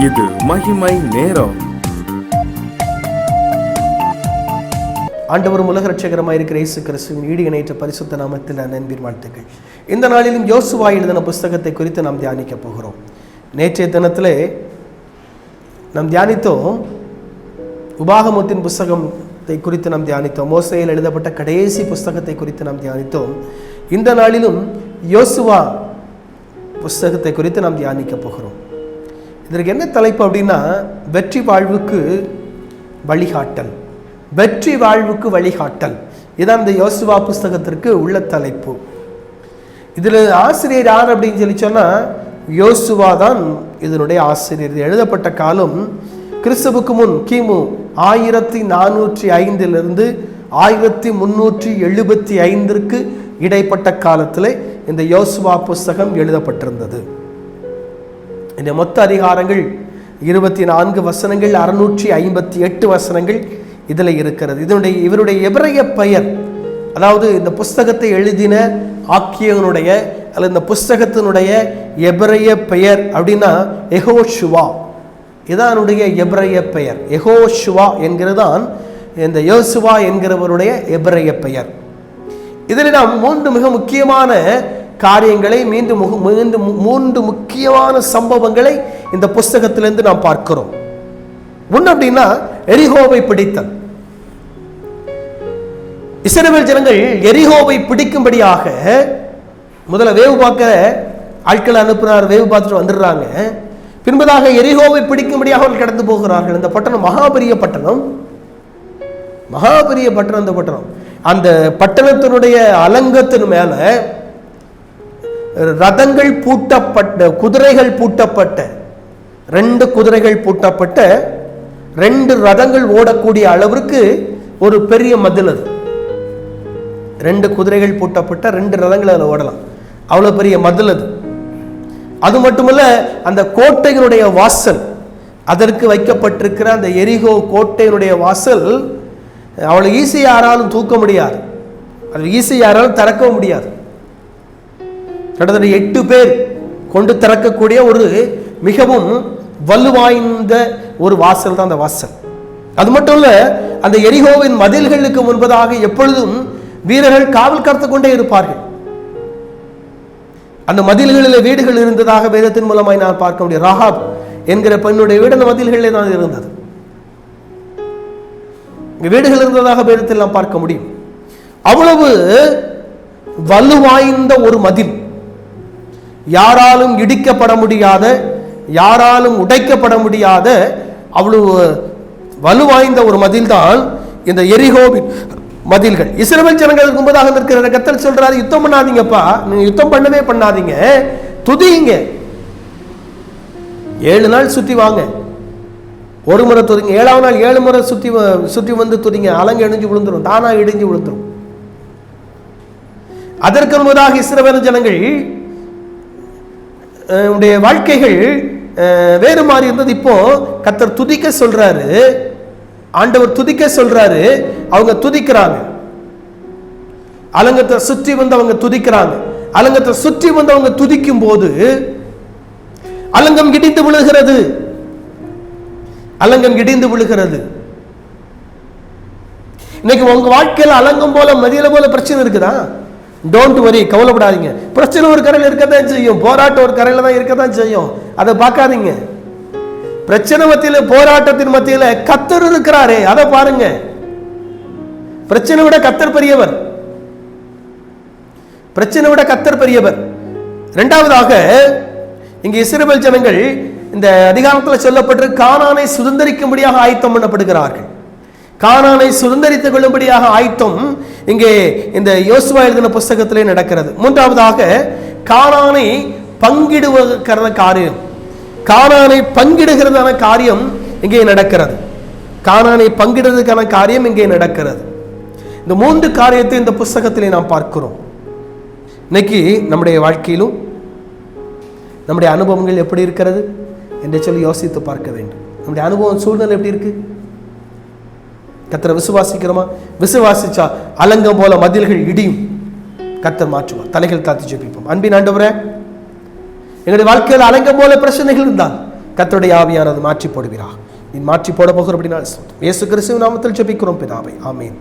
இது மகிமை நேரம். ஆண்டவரும் உலக ரட்சகரமாக இருக்கிற இயேசு கிறிஸ்துவின் ஈடு இணையற்ற பரிசுத்த நாமத்தில் அன்பின் வாழ்த்துக்கள். இந்த நாளிலும் யோசுவா எழுதின புஸ்தகத்தை குறித்து நாம் தியானிக்க போகிறோம். நேற்றைய தினத்திலே நாம் தியானித்தோம், உபாகமத்தின் புஸ்தகத்தை குறித்து நாம் தியானித்தோம். மோசேயில் எழுதப்பட்ட கடைசி புஸ்தகத்தை குறித்து நாம் தியானித்தோம். இந்த நாளிலும் யோசுவா புஸ்தகத்தை குறித்து நாம் தியானிக்க போகிறோம். இதற்கு என்ன தலைப்பு அப்படின்னா, வெற்றி வாழ்வுக்கு வழிகாட்டல். வெற்றி வாழ்வுக்கு வழிகாட்டல், இதான் இந்த யோசுவா புஸ்தகத்திற்கு உள்ள தலைப்பு. இதில் ஆசிரியர் யார் அப்படின்னு சொல்லி சொன்னால், யோசுவா தான் இதனுடைய ஆசிரியர். இது எழுதப்பட்ட காலம் கிறிஸ்துவுக்கு முன் கிமு 1405 1375 இடைப்பட்ட காலத்தில் இந்த யோசுவா புஸ்தகம் எழுதப்பட்டிருந்தது. இந்த மொத்த அதிகாரங்கள் 24 வசனங்கள், 658 வசனங்கள் இதில் இருக்கிறது. இவருடைய எபிரேய பெயர், அதாவது இந்த புஸ்தகத்தை எழுதின ஆக்கியவனுடைய அல்லது இந்த புஸ்தகத்தினுடைய எபிரேய பெயர் அப்படின்னா யெகோஷுவா. இதான் அவனுடைய எபிரேய பெயர். யெகோஷுவா என்கிறதான் இந்த யோசுவா என்கிறவருடைய எபிரேய பெயர். இதில் நாம் 3 மிக முக்கியமான காரியங்களை, மூன்று முக்கியமான சம்பவங்களை இந்த புஸ்தகத்திலிருந்து நாம் பார்க்கிறோம். ஒன்று அப்படின்னா எரிகோவை பிடித்தல். இஸ்ரவேல் ஜனங்கள் எரிகோவை பிடிக்கும்படியாக முதல்ல வேவு பார்க்க ஆட்களை அனுப்பினார். வேவு பார்த்துட்டு வந்துடுறாங்க. பின்பதாக எரிகோவை பிடிக்கும்படியாக அவர்கள் கடந்து போகிறார்கள். இந்த பட்டணம் மகாபெரிய பட்டணம். இந்த பட்டணம், அந்த பட்டணத்தினுடைய அலங்கத்தின் மேல ரதங்கள் பூட்டப்பட்ட, குதிரைகள் பூட்டப்பட்ட, 2 குதிரைகள் பூட்டப்பட்ட 2 ரதங்கள் ஓடக்கூடிய அளவிற்கு ஒரு பெரிய மதில். அது 2 குதிரைகள் பூட்டப்பட்ட 2 ரதங்கள் அதில் ஓடலாம். அவ்வளோ பெரிய மதில் அது. அது மட்டுமல்ல, அந்த கோட்டையினுடைய வாசல், அதற்கு வைக்கப்பட்டிருக்கிற அந்த எரிகோ கோட்டையினுடைய வாசல் அவளை ஈஸி யாராலும் தூக்க முடியாது, அது ஈஸி யாராலும் திறக்கவும் முடியாது. கிட்டத்தட்ட 8 பேர் கொண்டு திறக்கக்கூடிய ஒரு மிகவும் வலுவாய்ந்த ஒரு வாசல் தான் அந்த வாசல். அது மட்டும் இல்ல, அந்த எரிகோவின் மதில்களுக்கு முன்பதாக எப்பொழுதும் வீரர்கள் காவல் காத்து கொண்டே இருப்பார்கள். அந்த மதில்களில் வீடுகள் இருந்ததாக வேதத்தின் மூலமாய் நான் பார்க்க முடியும். ராகாப் என்கிற பெண்ணுடைய வீடு அந்த மதில்களிலே தான் இருந்தது. வீடுகள் இருந்ததாக வேதத்தில் நாம் பார்க்க முடியும். அவ்வளவு வலுவாய்ந்த ஒரு மதில், யாராலும் இடிக்கப்பட முடியாத, யாராலும் உடைக்கப்பட முடியாத அவ்வளவு வலுவாய்ந்த ஒரு மதில் தான் இந்த எரிகோவின் மதில்கள். இஸ்ரவேல் ஜனங்களுக்கு முன்பதாக இருக்கிற கர்த்தர் சொல்றாரு, யுத்தம் பண்ணாதீங்கப்பா, நீங்க யுத்தம் பண்ணவே பண்ணாதீங்க, துதிங்க. 7 நாள் சுற்றி வாங்க, ஒரு முறை துதிங்க. 7ஆவது நாள் 7 முறை சுற்றி வந்து துதிங்க. அலங்கு இடிஞ்சு விழுந்துடும், தானா இடிஞ்சு விழுந்துடும். அதற்கு முன்பதாக இஸ்ரவேல் ஜனங்கள் உடைய வாழ்க்கைகள் வேறு மாதிரி இருந்தது. இப்போ கர்த்தர் துதிக்க சொல்றாரு, ஆண்டவர் துதிக்க சொல்றாரு. அவங்க துதிக்கிறாங்க. அலங்கத்தை சுற்றி வந்து அவங்க துதிக்கிறாங்க. அலங்கத்தை சுற்றி வந்து அவங்க துதிக்கும் போது அலங்கம் இடிந்து விழுகிறது. அலங்கம் இடிந்து விழுகிறது. இன்னைக்கு உங்க வாழ்க்கையில் அலங்கம் போல, மதியில போல பிரச்சனை இருக்குதா? டோன்ட் வரி, கவலைப்படாதீங்க. பிரச்சனை ஒரு கரையில் இருக்கத்தான் செய்யும், போராட்டம் ஒரு கரையில தான் இருக்கத்தான் செய்யும். அதை பார்க்காதீங்க. பிரச்சனை மத்தியில, போராட்டத்தின் மத்தியில கர்த்தர் இருக்கிறாரே, அதை பாருங்க. பிரச்சனை விட கர்த்தர் பெரியவர். பிரச்சனை விட கர்த்தர் பெரியவர். இரண்டாவதாக, இங்க இஸ்ரவேல் ஜனங்கள் இந்த அதிகாரத்தில் சொல்லப்பட்டு கானானை சுதந்தரிக்கும்படியாக ஆயத்தம் பண்ணப்படுகிறார்கள். கானானை சுதந்தரித்துக் கொள்ளும்படியாக ஆயத்தம் இங்கே இந்த யோசுவா எழுதின புஸ்தகத்திலே நடக்கிறது. மூன்றாவதாக, கானானை பங்கிடுவதற்கான காரியம், கானானை பங்கிடுகிறதான காரியம் இங்கே நடக்கிறது. கானானை பங்கிடுவதற்கான காரியம் இங்கே நடக்கிறது. இந்த 3 காரியத்தை இந்த புஸ்தகத்திலே நாம் பார்க்கிறோம். இன்னைக்கு நம்முடைய வாழ்க்கையிலும் நம்முடைய அனுபவங்கள் எப்படி இருக்கிறது என்று சொல்லி யோசித்து பார்க்க வேண்டும். நம்முடைய அனுபவம், சூழ்நிலை எப்படி இருக்கு? கர்த்தரை விசுவாசிக்கிறோமா? விசுவாசிச்சா அலங்கம் போல மதில்கள் இடியும், கர்த்தர் மாற்றுவார். தலைகள் தாத்தி ஜெபிப்போம். அன்பின் ஆண்டவரே, எங்களுடைய வாழ்க்கையில் அலங்கம் போல பிரச்சனைகள் இருந்தால் கர்த்தருடைய ஆவியானது மாற்றி போடுவீராக. நீ மாற்றி போட போகிற அப்படின்னா இயேசு கிறிஸ்துவின் நாமத்தில் ஜெபிக்கிறோம் பிதாவே, ஆமென்.